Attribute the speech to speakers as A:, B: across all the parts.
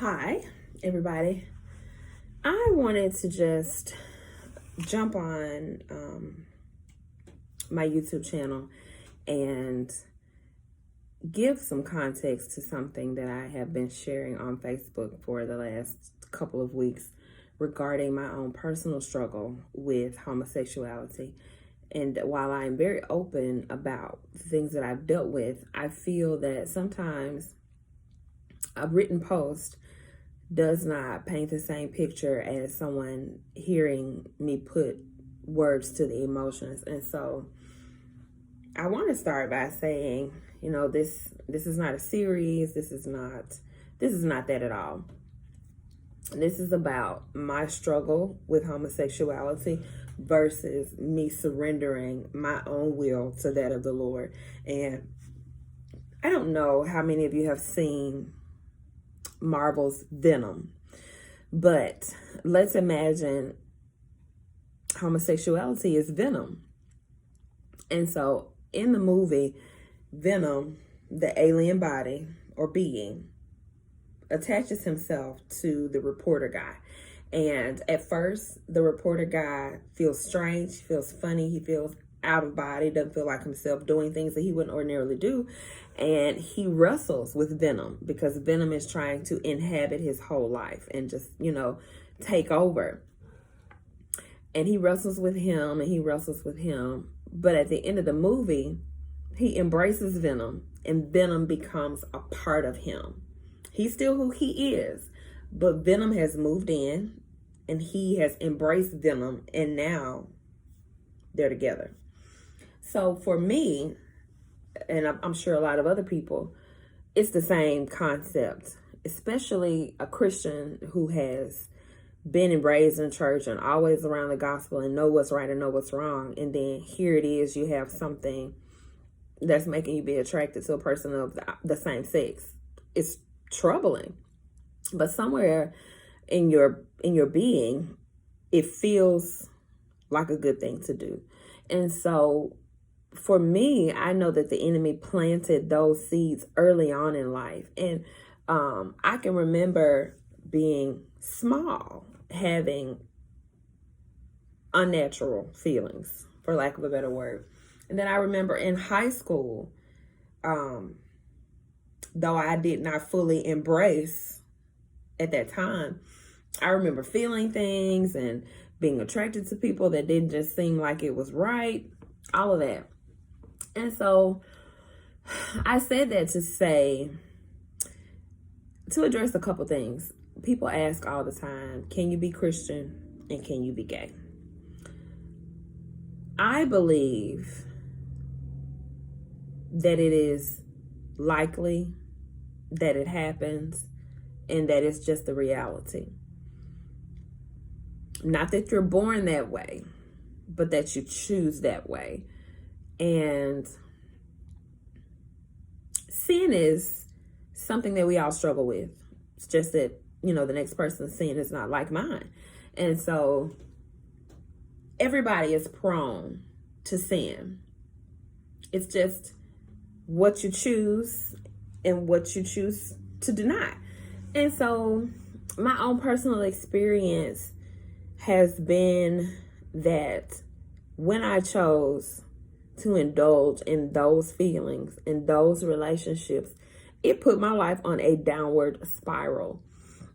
A: Hi, everybody. I wanted to just jump on my YouTube channel and give some context to something that I have been sharing on Facebook for the last couple of weeks regarding my own personal struggle with homosexuality. And while I am very open about things that I've dealt with, I feel that sometimes a written post does not paint the same picture as someone hearing me put words to the emotions. And so I want to start by saying, this is not a series. This is not that at all. This is about my struggle with homosexuality versus me surrendering my own will to that of the Lord. And I don't know how many of you have seen Marvel's Venom, but let's imagine homosexuality is venom. And so in the movie, Venom, the alien body or being, attaches himself to the reporter guy. And at first, the reporter guy feels strange, feels funny, he feels out of body, doesn't feel like himself, doing things that he wouldn't ordinarily do. And he wrestles with Venom because Venom is trying to inhabit his whole life and just, take over. And he wrestles with him and he wrestles with him. But at the end of the movie, he embraces Venom and Venom becomes a part of him. He's still who he is, but Venom has moved in and he has embraced Venom, and now they're together. So for me, and I'm sure a lot of other people, it's the same concept, especially a Christian who has been and raised in church and always around the gospel and know what's right and know what's wrong. And then here it is, you have something that's making you be attracted to a person of the same sex. It's troubling, but somewhere in your being, it feels like a good thing to do. And so for me, I know that the enemy planted those seeds early on in life. And I can remember being small, having unnatural feelings, for lack of a better word. And then I remember in high school, though I did not fully embrace at that time, I remember feeling things and being attracted to people that didn't just seem like it was right, all of that. And so I said that to address a couple things. People ask all the time, can you be Christian and can you be gay? I believe that it is likely that it happens and that it's just the reality. Not that you're born that way, but that you choose that way. And sin is something that we all struggle with. It's just that, the next person's sin is not like mine. And so everybody is prone to sin. It's just what you choose and what you choose to deny. And so my own personal experience has been that when I chose to indulge in those feelings, in those relationships, it put my life on a downward spiral.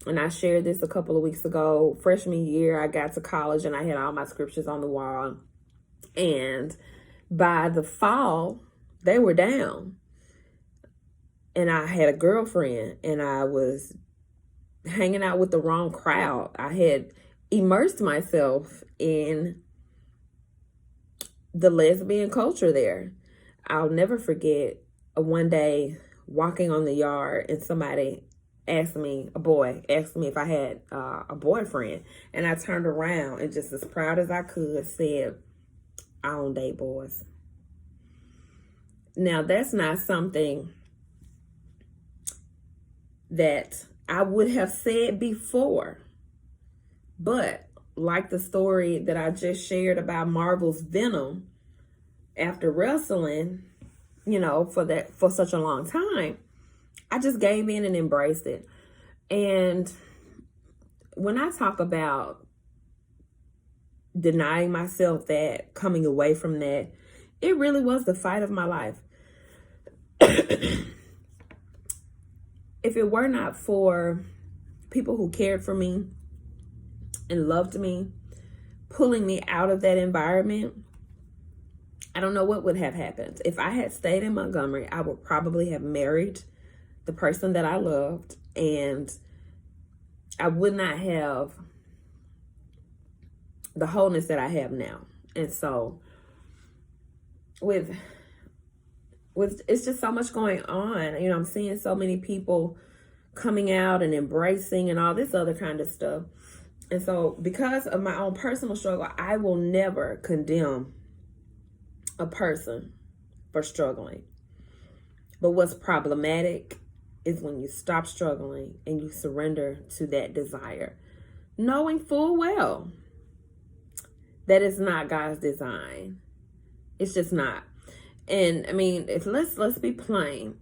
A: And I shared this a couple of weeks ago. Freshman year, I got to college and I had all my scriptures on the wall. And by the fall, they were down. And I had a girlfriend and I was hanging out with the wrong crowd. I had immersed myself in the lesbian culture there. I'll never forget one day walking on the yard and somebody a boy asked me if I had a boyfriend. And I turned around and just as proud as I could said, I don't date boys. Now that's not something that I would have said before. But like the story that I just shared about Marvel's Venom, after wrestling, for such a long time, I just gave in and embraced it. And when I talk about denying myself that, coming away from that, it really was the fight of my life. If it were not for people who cared for me and loved me, pulling me out of that environment, I don't know what would have happened. If I had stayed in Montgomery, I would probably have married the person that I loved, and I would not have the wholeness that I have now. And so with it's just so much going on. You know, I'm seeing so many people coming out and embracing and all this other kind of stuff. And so because of my own personal struggle, I will never condemn a person for struggling. But what's problematic is when you stop struggling and you surrender to that desire, knowing full well that it's not God's design. It's just not. And I mean, if let's be plain.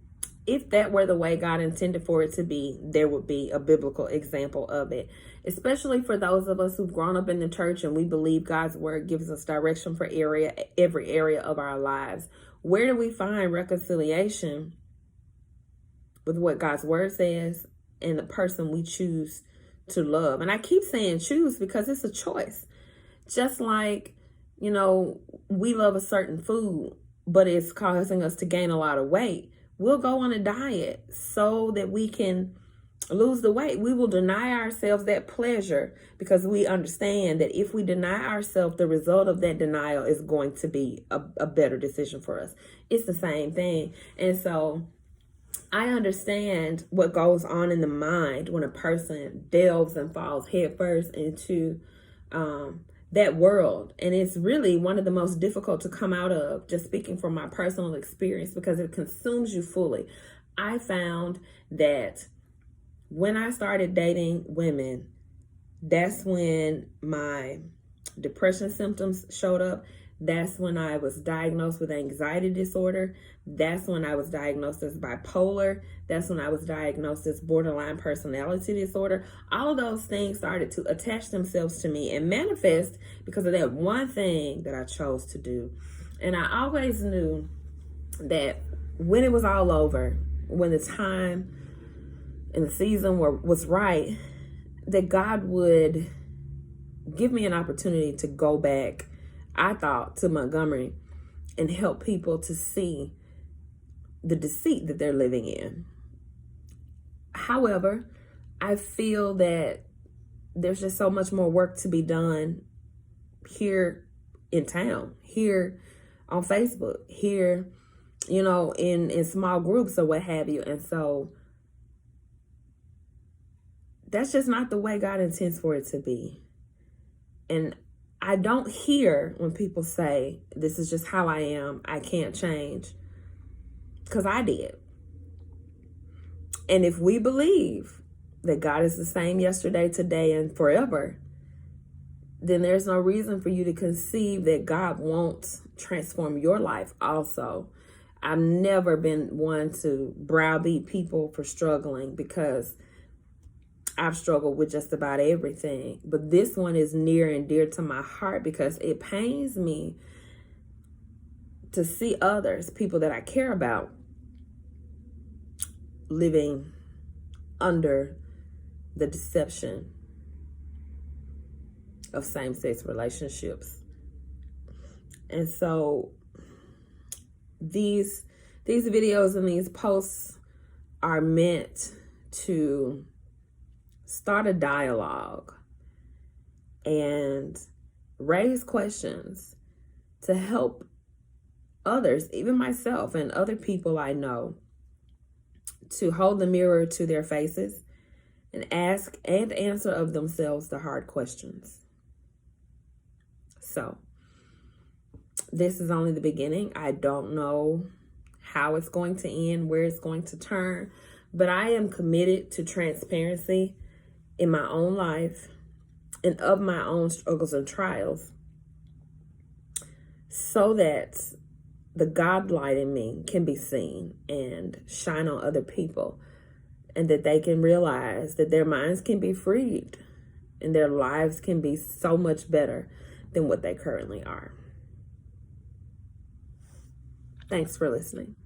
A: If that were the way God intended for it to be, there would be a biblical example of it. Especially for those of us who've grown up in the church and we believe God's word gives us direction for every area of our lives. Where do we find reconciliation with what God's word says and the person we choose to love? And I keep saying choose because it's a choice. Just like, you know, we love a certain food, but it's causing us to gain a lot of weight. We'll go on a diet so that we can lose the weight. We will deny ourselves that pleasure because we understand that if we deny ourselves, the result of that denial is going to be a better decision for us. It's the same thing. And so I understand what goes on in the mind when a person delves and falls headfirst into that world. And it's really one of the most difficult to come out of, just speaking from my personal experience, because it consumes you fully. I found that when I started dating women, that's when my depression symptoms showed up. That's when I was diagnosed with anxiety disorder. That's when I was diagnosed as bipolar. That's when I was diagnosed as borderline personality disorder. All of those things started to attach themselves to me and manifest because of that one thing that I chose to do. And I always knew that when it was all over, when the time and the season was right, that God would give me an opportunity to go back, I thought, to Montgomery and help people to see the deceit that they're living in. However, I feel that there's just so much more work to be done here in town, here on Facebook, here, you know, in small groups or what have you. And so that's just not the way God intends for it to be. And I don't hear when people say, this is just how I am, I can't change. Because I did. And if we believe that God is the same yesterday, today, and forever, then there's no reason for you to conceive that God won't transform your life also. I've never been one to browbeat people for struggling, because I've struggled with just about everything. But this one is near and dear to my heart because it pains me to see others, people that I care about, living under the deception of same-sex relationships. And so these videos and these posts are meant to start a dialogue and raise questions to help others, even myself and other people I know, to hold the mirror to their faces and ask and answer of themselves the hard questions. So this is only the beginning. I don't know how it's going to end, where it's going to turn, but I am committed to transparency in my own life and of my own struggles and trials, so that the God light in me can be seen and shine on other people. and that they can realize that their minds can be freed and their lives can be so much better than what they currently are. Thanks for listening.